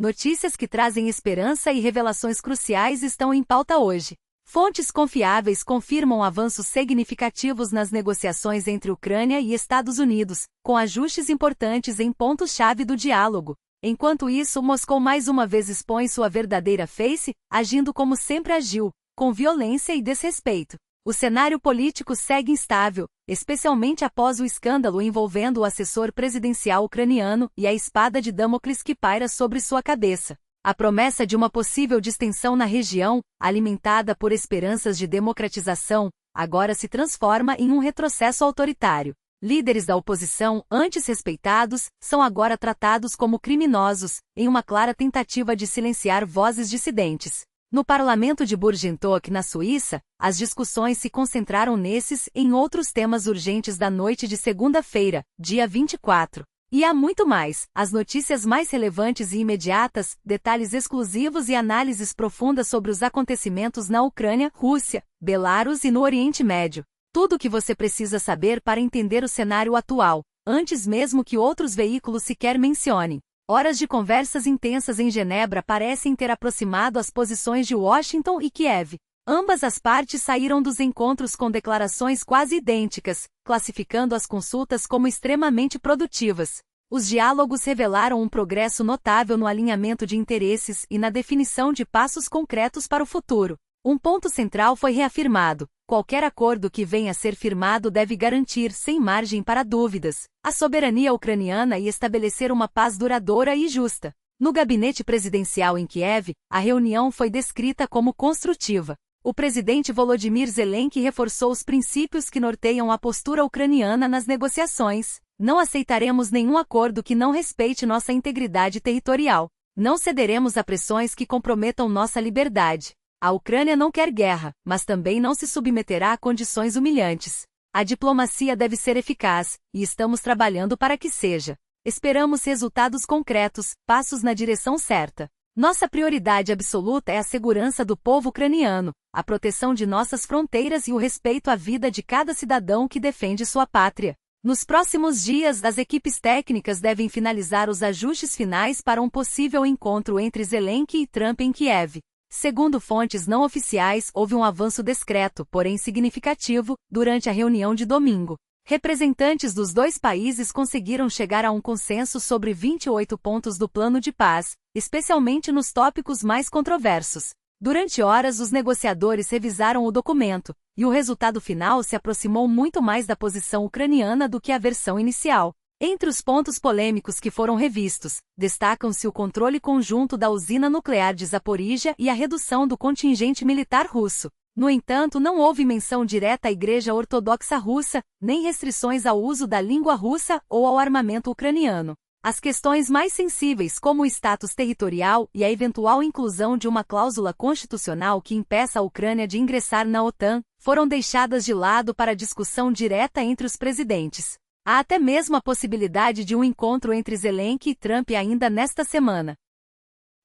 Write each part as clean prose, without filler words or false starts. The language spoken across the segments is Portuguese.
Notícias que trazem esperança e revelações cruciais estão em pauta hoje. Fontes confiáveis confirmam avanços significativos nas negociações entre Ucrânia e Estados Unidos, com ajustes importantes em pontos-chave do diálogo. Enquanto isso, Moscou mais uma vez expõe sua verdadeira face, agindo como sempre agiu, com violência e desrespeito. O cenário político segue instável, especialmente após o escândalo envolvendo o assessor presidencial ucraniano e a espada de Damocles que paira sobre sua cabeça. A promessa de uma possível distensão na região, alimentada por esperanças de democratização, agora se transforma em um retrocesso autoritário. Líderes da oposição, antes respeitados, são agora tratados como criminosos, em uma clara tentativa de silenciar vozes dissidentes. No parlamento de Burgentok, na Suíça, as discussões se concentraram nesses e em outros temas urgentes da noite de segunda-feira, dia 24. E há muito mais, as notícias mais relevantes e imediatas, detalhes exclusivos e análises profundas sobre os acontecimentos na Ucrânia, Rússia, Belarus e no Oriente Médio. Tudo o que você precisa saber para entender o cenário atual, antes mesmo que outros veículos sequer mencionem. Horas de conversas intensas em Genebra parecem ter aproximado as posições de Washington e Kiev. Ambas as partes saíram dos encontros com declarações quase idênticas, classificando as consultas como extremamente produtivas. Os diálogos revelaram um progresso notável no alinhamento de interesses e na definição de passos concretos para o futuro. Um ponto central foi reafirmado: qualquer acordo que venha a ser firmado deve garantir, sem margem para dúvidas, a soberania ucraniana e estabelecer uma paz duradoura e justa. No gabinete presidencial em Kiev, a reunião foi descrita como construtiva. O presidente Volodymyr Zelensky reforçou os princípios que norteiam a postura ucraniana nas negociações. Não aceitaremos nenhum acordo que não respeite nossa integridade territorial. Não cederemos a pressões que comprometam nossa liberdade. A Ucrânia não quer guerra, mas também não se submeterá a condições humilhantes. A diplomacia deve ser eficaz, e estamos trabalhando para que seja. Esperamos resultados concretos, passos na direção certa. Nossa prioridade absoluta é a segurança do povo ucraniano, a proteção de nossas fronteiras e o respeito à vida de cada cidadão que defende sua pátria. Nos próximos dias, as equipes técnicas devem finalizar os ajustes finais para um possível encontro entre Zelensky e Trump em Kiev. Segundo fontes não oficiais, houve um avanço discreto, porém significativo, durante a reunião de domingo. Representantes dos dois países conseguiram chegar a um consenso sobre 28 pontos do plano de paz, especialmente nos tópicos mais controversos. Durante horas, os negociadores revisaram o documento, e o resultado final se aproximou muito mais da posição ucraniana do que a versão inicial. Entre os pontos polêmicos que foram revistos, destacam-se o controle conjunto da usina nuclear de Zaporizhia e a redução do contingente militar russo. No entanto, não houve menção direta à Igreja Ortodoxa Russa, nem restrições ao uso da língua russa ou ao armamento ucraniano. As questões mais sensíveis, como o status territorial e a eventual inclusão de uma cláusula constitucional que impeça a Ucrânia de ingressar na OTAN, foram deixadas de lado para discussão direta entre os presidentes. Há até mesmo a possibilidade de um encontro entre Zelensky e Trump ainda nesta semana.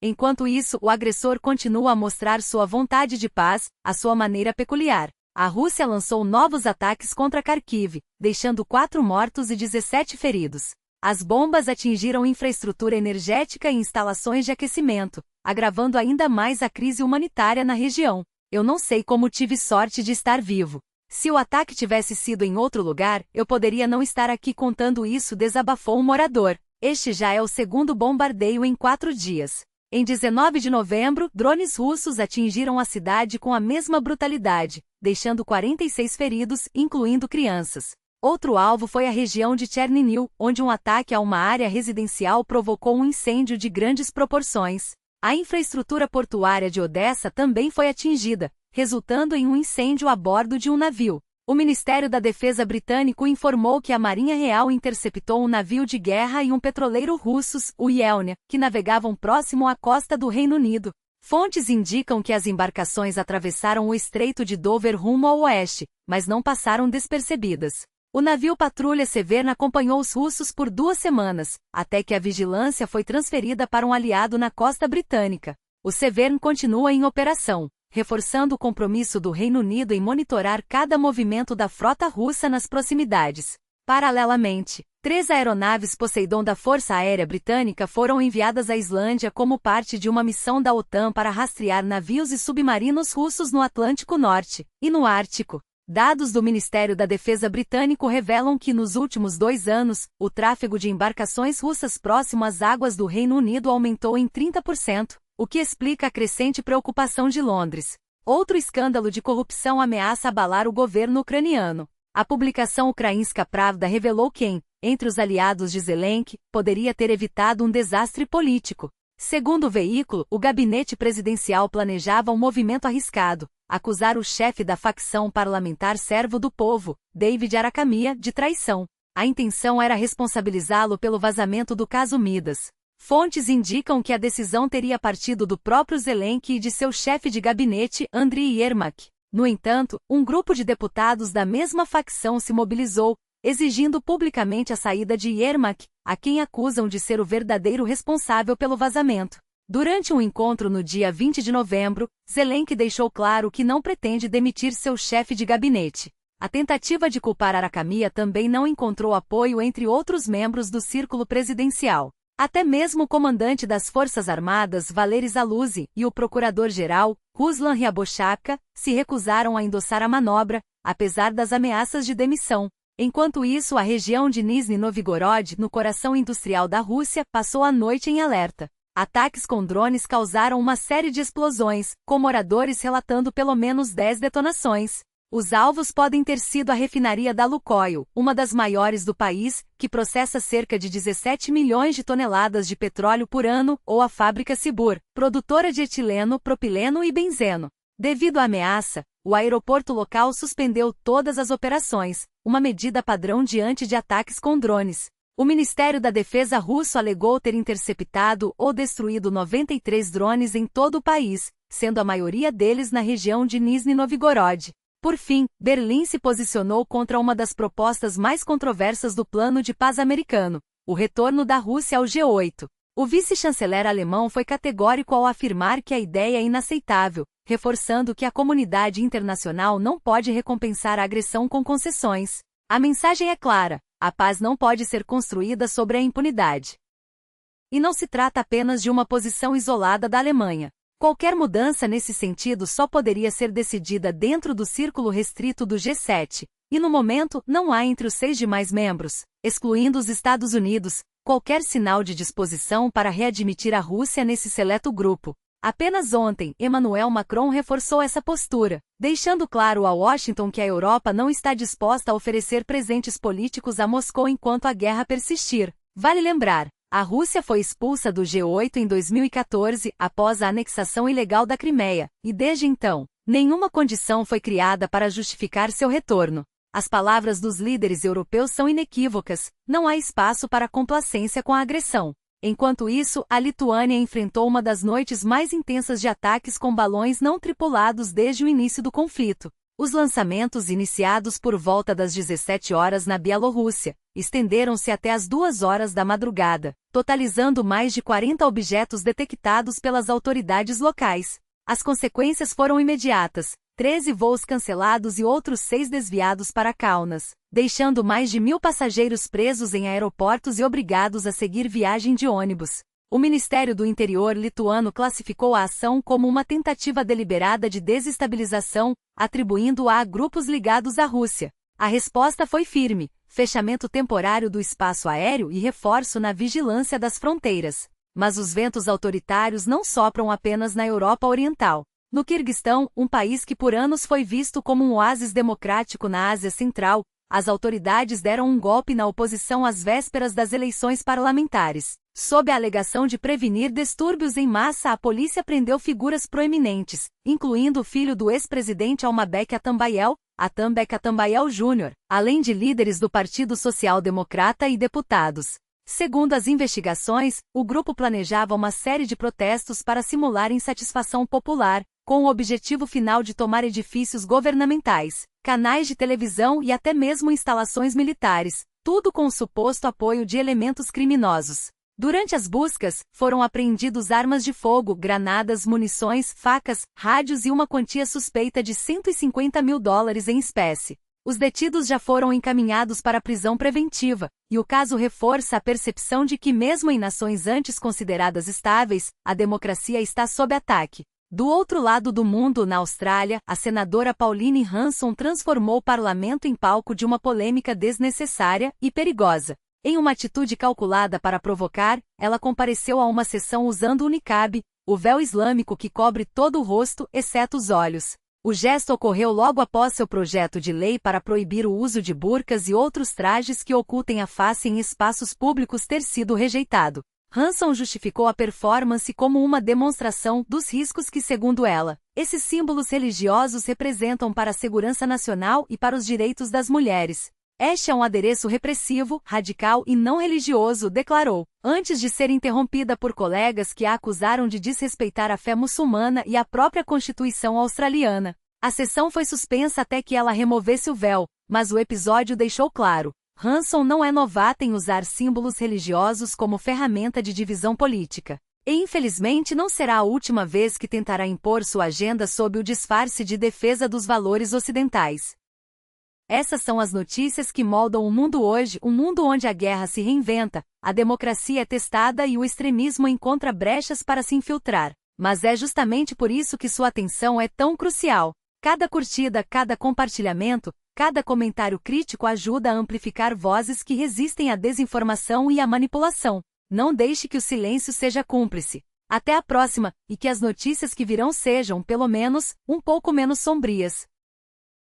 Enquanto isso, o agressor continua a mostrar sua vontade de paz, à sua maneira peculiar. A Rússia lançou novos ataques contra Kharkiv, deixando 4 mortos e 17 feridos. As bombas atingiram infraestrutura energética e instalações de aquecimento, agravando ainda mais a crise humanitária na região. Eu não sei como tive sorte de estar vivo. Se o ataque tivesse sido em outro lugar, eu poderia não estar aqui contando isso, desabafou um morador. Este já é o segundo bombardeio em 4 dias. Em 19 de novembro, drones russos atingiram a cidade com a mesma brutalidade, deixando 46 feridos, incluindo crianças. Outro alvo foi a região de Chernihiv, onde um ataque a uma área residencial provocou um incêndio de grandes proporções. A infraestrutura portuária de Odessa também foi atingida, resultando em um incêndio a bordo de um navio. O Ministério da Defesa britânico informou que a Marinha Real interceptou um navio de guerra e um petroleiro russos, o Yelnya, que navegavam próximo à costa do Reino Unido. Fontes indicam que as embarcações atravessaram o Estreito de Dover rumo ao oeste, mas não passaram despercebidas. O navio Patrulha Severna acompanhou os russos por 2 semanas, até que a vigilância foi transferida para um aliado na costa britânica. O Severn continua em operação, reforçando o compromisso do Reino Unido em monitorar cada movimento da frota russa nas proximidades. Paralelamente, 3 aeronaves Poseidon da Força Aérea Britânica foram enviadas à Islândia como parte de uma missão da OTAN para rastrear navios e submarinos russos no Atlântico Norte e no Ártico. Dados do Ministério da Defesa britânico revelam que nos últimos 2 anos, o tráfego de embarcações russas próximo às águas do Reino Unido aumentou em 30%, o que explica a crescente preocupação de Londres. Outro escândalo de corrupção ameaça abalar o governo ucraniano. A publicação Ukrainska Pravda revelou que, entre os aliados de Zelensky, poderia ter evitado um desastre político. Segundo o veículo, o gabinete presidencial planejava um movimento arriscado: acusar o chefe da facção parlamentar Servo do Povo, David Arakhamia, de traição. A intenção era responsabilizá-lo pelo vazamento do caso Midas. Fontes indicam que a decisão teria partido do próprio Zelensky e de seu chefe de gabinete, Andriy Yermak. No entanto, um grupo de deputados da mesma facção se mobilizou, exigindo publicamente a saída de Yermak, a quem acusam de ser o verdadeiro responsável pelo vazamento. Durante um encontro no dia 20 de novembro, Zelensky deixou claro que não pretende demitir seu chefe de gabinete. A tentativa de culpar Arakhamia também não encontrou apoio entre outros membros do círculo presidencial. Até mesmo o comandante das Forças Armadas, Valery Zaluzny, e o procurador-geral, Ruslan Ryaboshabka, se recusaram a endossar a manobra, apesar das ameaças de demissão. Enquanto isso, a região de Nizhny Novgorod, no coração industrial da Rússia, passou a noite em alerta. Ataques com drones causaram uma série de explosões, com moradores relatando pelo menos 10 detonações. Os alvos podem ter sido a refinaria da Lukoil, uma das maiores do país, que processa cerca de 17 milhões de toneladas de petróleo por ano, ou a fábrica Sibur, produtora de etileno, propileno e benzeno. Devido à ameaça, o aeroporto local suspendeu todas as operações, uma medida padrão diante de ataques com drones. O Ministério da Defesa russo alegou ter interceptado ou destruído 93 drones em todo o país, sendo a maioria deles na região de Nizhny Novgorod. Por fim, Berlim se posicionou contra uma das propostas mais controversas do plano de paz americano, o retorno da Rússia ao G8. O vice-chanceler alemão foi categórico ao afirmar que a ideia é inaceitável, reforçando que a comunidade internacional não pode recompensar a agressão com concessões. A mensagem é clara: a paz não pode ser construída sobre a impunidade. E não se trata apenas de uma posição isolada da Alemanha. Qualquer mudança nesse sentido só poderia ser decidida dentro do círculo restrito do G7, e no momento não há entre os 6 demais membros, excluindo os Estados Unidos, qualquer sinal de disposição para readmitir a Rússia nesse seleto grupo. Apenas ontem, Emmanuel Macron reforçou essa postura, deixando claro a Washington que a Europa não está disposta a oferecer presentes políticos a Moscou enquanto a guerra persistir. Vale lembrar, a Rússia foi expulsa do G8 em 2014, após a anexação ilegal da Crimeia, e desde então, nenhuma condição foi criada para justificar seu retorno. As palavras dos líderes europeus são inequívocas: não há espaço para complacência com a agressão. Enquanto isso, a Lituânia enfrentou uma das noites mais intensas de ataques com balões não tripulados desde o início do conflito. Os lançamentos, iniciados por volta das 17 horas na Bielorrússia, estenderam-se até as 2 horas da madrugada, totalizando mais de 40 objetos detectados pelas autoridades locais. As consequências foram imediatas: 13 voos cancelados e outros 6 desviados para Kaunas, deixando mais de 1.000 passageiros presos em aeroportos e obrigados a seguir viagem de ônibus. O Ministério do Interior lituano classificou a ação como uma tentativa deliberada de desestabilização, atribuindo-a a grupos ligados à Rússia. A resposta foi firme: fechamento temporário do espaço aéreo e reforço na vigilância das fronteiras. Mas os ventos autoritários não sopram apenas na Europa Oriental. No Quirguistão, um país que por anos foi visto como um oásis democrático na Ásia Central, as autoridades deram um golpe na oposição às vésperas das eleições parlamentares. Sob a alegação de prevenir distúrbios em massa, a polícia prendeu figuras proeminentes, incluindo o filho do ex-presidente Almabek Atambayel, Atambek Atambayel Jr., além de líderes do Partido Social Democrata e deputados. Segundo as investigações, o grupo planejava uma série de protestos para simular insatisfação popular, com o objetivo final de tomar edifícios governamentais, canais de televisão e até mesmo instalações militares, tudo com o suposto apoio de elementos criminosos. Durante as buscas, foram apreendidos armas de fogo, granadas, munições, facas, rádios e uma quantia suspeita de $150 mil em espécie. Os detidos já foram encaminhados para a prisão preventiva, e o caso reforça a percepção de que mesmo em nações antes consideradas estáveis, a democracia está sob ataque. Do outro lado do mundo, na Austrália, a senadora Pauline Hanson transformou o parlamento em palco de uma polêmica desnecessária e perigosa. Em uma atitude calculada para provocar, ela compareceu a uma sessão usando o niqab, o véu islâmico que cobre todo o rosto, exceto os olhos. O gesto ocorreu logo após seu projeto de lei para proibir o uso de burcas e outros trajes que ocultem a face em espaços públicos ter sido rejeitado. Hanson justificou a performance como uma demonstração dos riscos que, segundo ela, esses símbolos religiosos representam para a segurança nacional e para os direitos das mulheres. Este é um adereço repressivo, radical e não religioso, declarou, antes de ser interrompida por colegas que a acusaram de desrespeitar a fé muçulmana e a própria Constituição australiana. A sessão foi suspensa até que ela removesse o véu, mas o episódio deixou claro: Hanson não é novata em usar símbolos religiosos como ferramenta de divisão política. E infelizmente não será a última vez que tentará impor sua agenda sob o disfarce de defesa dos valores ocidentais. Essas são as notícias que moldam o mundo hoje, um mundo onde a guerra se reinventa, a democracia é testada e o extremismo encontra brechas para se infiltrar. Mas é justamente por isso que sua atenção é tão crucial. Cada curtida, cada compartilhamento, cada comentário crítico ajuda a amplificar vozes que resistem à desinformação e à manipulação. Não deixe que o silêncio seja cúmplice. Até a próxima, e que as notícias que virão sejam, pelo menos, um pouco menos sombrias.